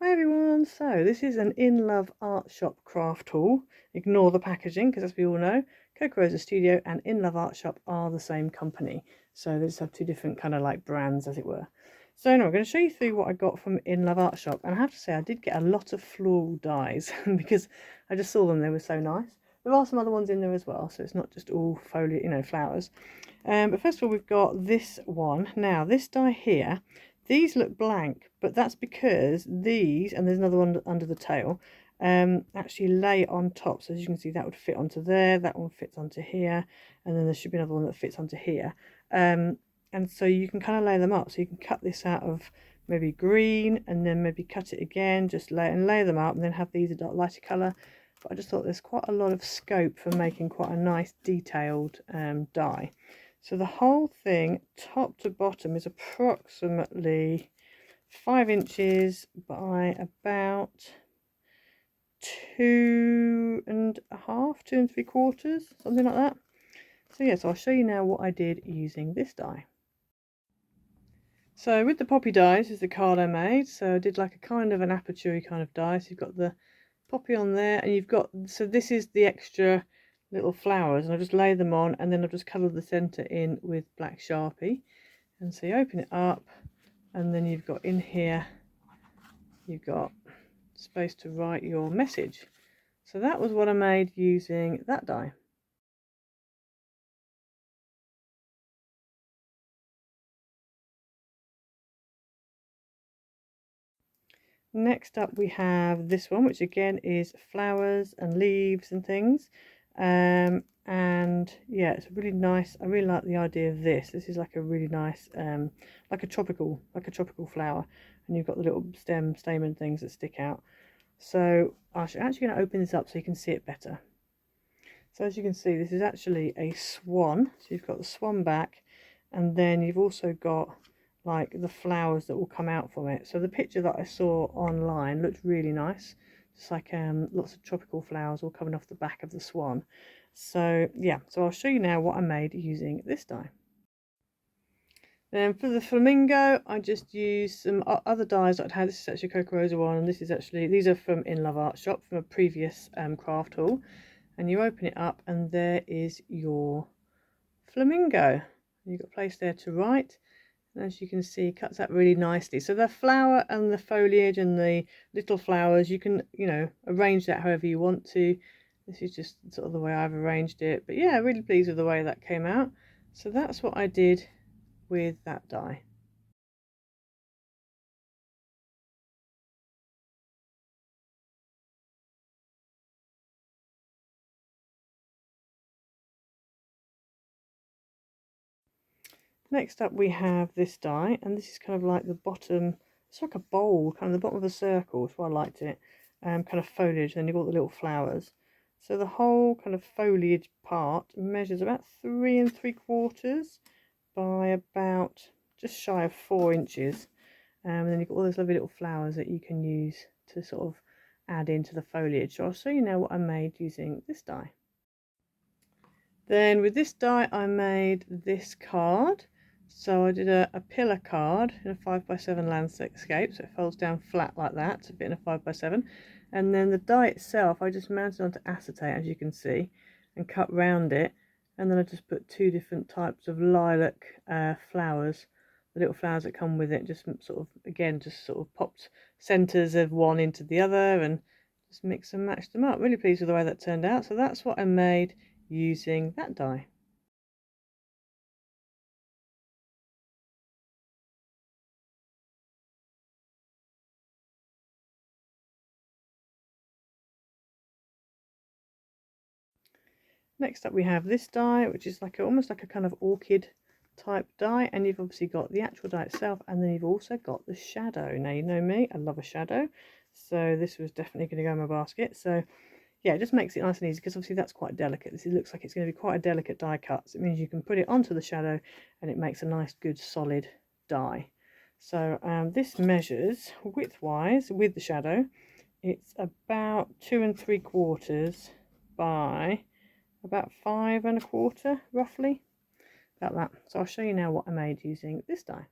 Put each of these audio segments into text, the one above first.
Hi everyone, so this is an InLoveArts shop craft haul. Ignore the packaging because as we all know, Rosa Studio and InLoveArts shop are the same company. So they just have two different kind of like brands as it were. So now I'm going to show you through what I got from InLoveArts shop, and I have to say I did get a lot of floral dies because I just saw them, they were so nice. There are some other ones in there as well, so it's not just all foliage, flowers. But first of all we've got this one. Now this die here, these look blank, but that's because these, and there's another one under the tail, actually lay on top. So as you can see, that would fit onto there, that one fits onto here, and then there should be another one that fits onto here. And so you can kind of lay them up. So you can cut this out of maybe green, and then maybe cut it again, just lay them up, and then have these a lighter colour. But I just thought there's quite a lot of scope for making quite a nice detailed die. So the whole thing, top to bottom, is approximately 5 inches by about 2.5, 2 3/4, something like that. So yes, I'll show you now what I did using this die. So with the poppy dies is the card I made. So I did like a kind of an aperture kind of die. So you've got the poppy on there, and you've got, so this is the extra little flowers, and I'll just lay them on, and then I'll just colour the centre in with black Sharpie. And so you open it up, and then you've got in here, you've got space to write your message. So that was what I made using that die. Next up we have this one, which again is flowers and leaves and things. And yeah, it's really nice. I really like the idea of this. This is like a really nice like a tropical flower, and you've got the little stamen things that stick out. So I'm actually going to open this up so you can see it better. So as you can see, this is actually a swan. So you've got the swan back, and then you've also got like the flowers that will come out from it. So the picture that I saw online looked really nice. It's like lots of tropical flowers all coming off the back of the swan. So yeah, so I'll show you now what I made using this die. Then for the flamingo, I just used some other dies that I'd had. This is actually a Rosa one, and this is actually, these are from InLoveArts shop from a previous craft haul. And you open it up, and there is your flamingo. You've got a place there to write. And as you can see, it cuts out really nicely. So the flower and the foliage and the little flowers, you can, arrange that however you want to. This is just sort of the way I've arranged it. But yeah, really pleased with the way that came out. So that's what I did with that die. Next up we have this die, and this is kind of like the bottom, it's like a bowl, kind of the bottom of a circle, that's why I liked it. Kind of foliage, and then you've got the little flowers. So the whole kind of foliage part measures about 3 3/4 by about just shy of 4 inches. And then you've got all those lovely little flowers that you can use to sort of add into the foliage. So I'll show you now what I made using this die. Then with this die I made this card. So I did a pillar card in a 5x7 landscape, so it folds down flat like that to fit in a 5x7. And then the die itself I just mounted onto acetate, as you can see, and cut round it. And then I just put 2 different types of lilac flowers, the little flowers that come with it, just sort of, again, just sort of popped centres of one into the other and just mix and match them up. Really pleased with the way that turned out. So that's what I made using that die. Next up we have this die, which is like almost like a kind of orchid type die, and you've obviously got the actual die itself, and then you've also got the shadow. Now you know me, I love a shadow, so this was definitely going to go in my basket. So yeah, it just makes it nice and easy, because obviously that's quite delicate. This looks like it's going to be quite a delicate die cut, so it means you can put it onto the shadow and it makes a nice good solid die. So this measures width-wise with the shadow, it's about 2 3/4 by about 5 1/4 roughly, about that. So I'll show you now what I made using this die.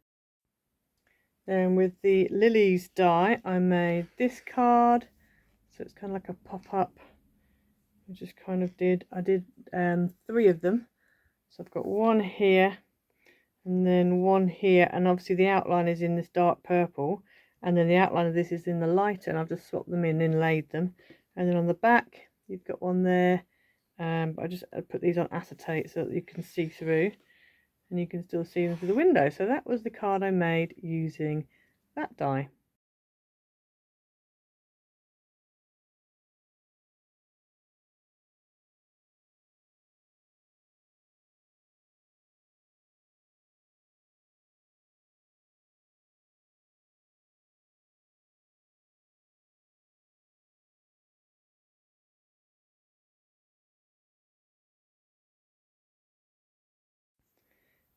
Then with the lilies die, I made this card, so it's kind of like a pop-up. I just kind of did 3 of them. So I've got one here and then one here, and obviously the outline is in this dark purple, and then the outline of this is in the lighter, and I've just swapped them in, inlaid them. And then on the back you've got one there, but I just put these on acetate so that you can see through, and you can still see them through the window. So that was the card I made using that die.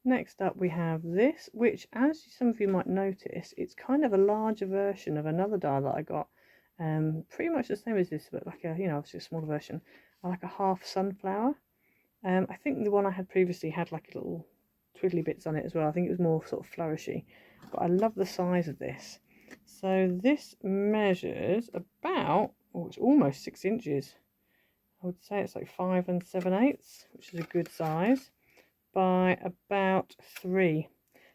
Next up we have this, which, as some of you might notice, it's kind of a larger version of another die that I got. Pretty much the same as this, but like a, obviously a smaller version. I like a half sunflower. I think the one I had previously had like a little twiddly bits on it as well. I think it was more sort of flourishy, but I love the size of this. So this measures about, oh, it's almost 6 inches. I would say it's like 5 7/8, which is a good size, by about 3.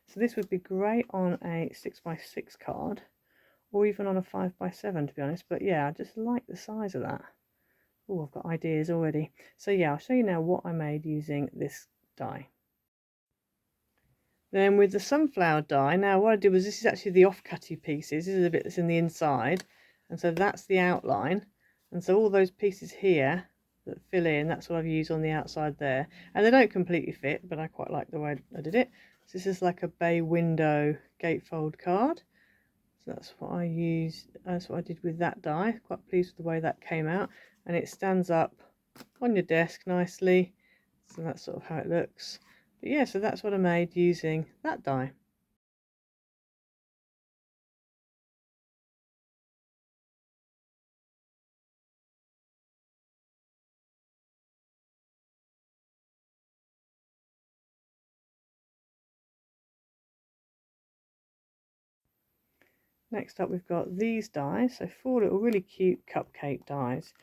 So this would be great on a 6x6 card, or even on a 5x7, to be honest. But yeah, I just like the size of that. Oh, I've got ideas already. So yeah, I'll show you now what I made using this die. Then with the sunflower die, now what I did was, this is actually the off-cutty pieces. This is the bit that's in the inside, and so that's the outline. And so all those pieces here that fill in, that's what I've used on the outside there. And they don't completely fit, but I quite like the way I did it. So this is like a bay window gatefold card. So that's what I used, that's what I did with that die. Quite pleased with the way that came out. And it stands up on your desk nicely. So that's sort of how it looks. But yeah, so that's what I made using that die. Next up we've got these dies, so 4 little really cute cupcake dies,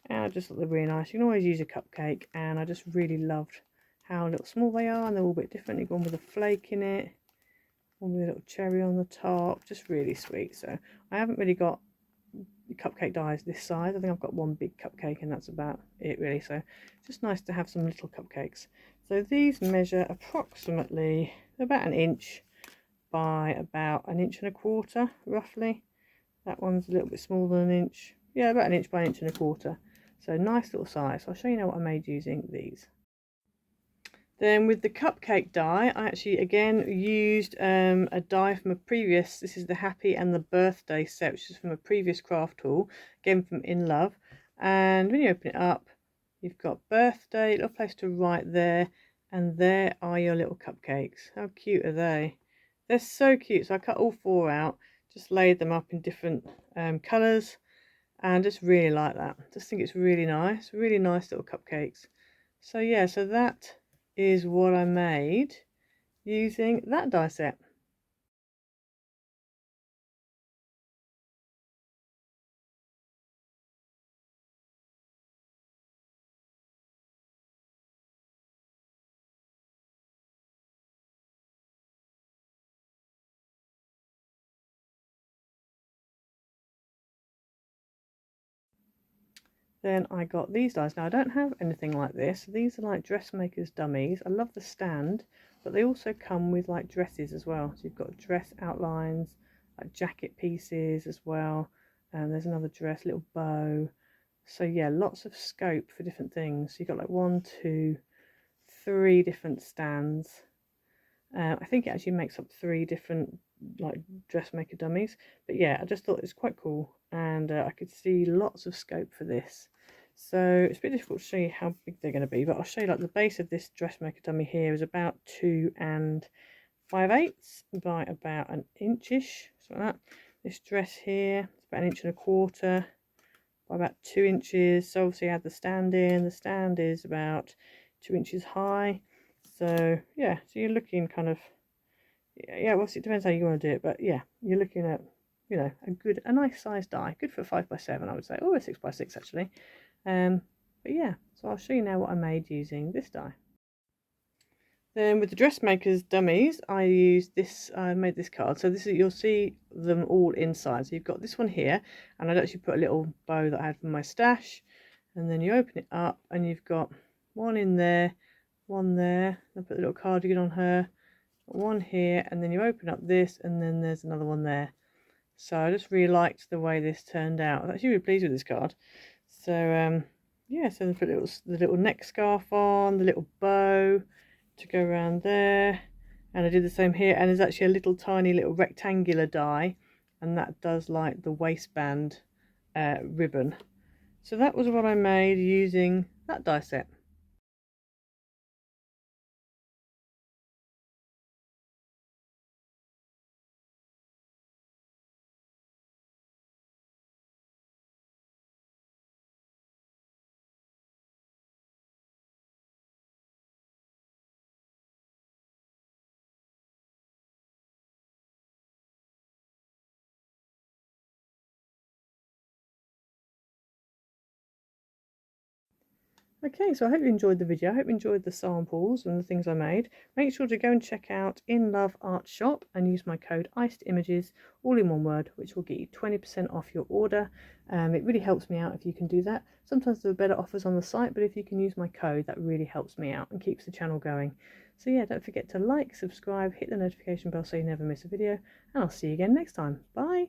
and I just thought they're really nice. You can always use a cupcake, and I just really loved how little small they are, and they're all a bit different. You've gone with a flake in it, one with a little cherry on the top, just really sweet. So I haven't really got cupcake dies this size. I think I've got one big cupcake and that's about it really. So just nice to have some little cupcakes. So these measure approximately about 1 inch by about 1.25 inches roughly. That one's a little bit smaller than 1 inch. Yeah, about 1 inch by 1.25 inches. So nice little size. So I'll show you now what I made using these. Then with the cupcake die, I actually again used a die from a previous, this is the happy and the birthday set, which is from a previous craft tool, again from In Love. And when you open it up, you've got birthday, little place to write there, and there are your little cupcakes. How cute are they? They're so cute. So I cut all 4 out, just laid them up in different colours, and just really like that. Just think it's really nice little cupcakes. So yeah, so that is what I made using that die set. Then I got these dies. Now I don't have anything like this. These are like dressmakers dummies. I love the stand, but they also come with like dresses as well. So you've got dress outlines, like jacket pieces as well. And there's another dress, little bow. So yeah, lots of scope for different things. So you've got like 1, 2, 3 different stands. I think it actually makes up 3 different like dressmaker dummies. But yeah, I just thought it was quite cool, and I could see lots of scope for this. So it's a bit difficult to show you how big they're going to be, but I'll show you like the base of this dressmaker dummy here is about 2 5/8 by about 1 inchish, something like that. This dress here is about 1.25 inches by about 2 inches. So obviously I had the stand in. The stand is about 2 inches high. So yeah, so you're looking kind of, yeah, well, it depends how you want to do it, but yeah, you're looking at, you know, a nice size die, good for 5x7, I would say, or a 6x6 actually. But yeah, so I'll show you now what I made using this die. Then with the dressmakers dummies, I used this. I made this card. So this is, you'll see them all inside. So you've got this one here, and I'd actually put a little bow that I had from my stash, and then you open it up, and you've got one in there, one there. I put a little cardigan on her, one here, and then you open up this, and then there's another one there. So I just really liked the way this turned out. I was actually really pleased with this card. So yeah, so I put the little neck scarf on, the little bow to go around there, and I did the same here, and there's actually a little tiny little rectangular die, and that does like the waistband ribbon. So that was what I made using that die set. Okay, so I hope you enjoyed the video. I hope you enjoyed the samples and the things I made. Make sure to go and check out InLoveArts shop and use my code ICEDImages, all in one word, which will get you 20% off your order. It really helps me out if you can do that. Sometimes there are better offers on the site, but if you can use my code, that really helps me out and keeps the channel going. So yeah, don't forget to like, subscribe, hit the notification bell so you never miss a video, and I'll see you again next time. Bye!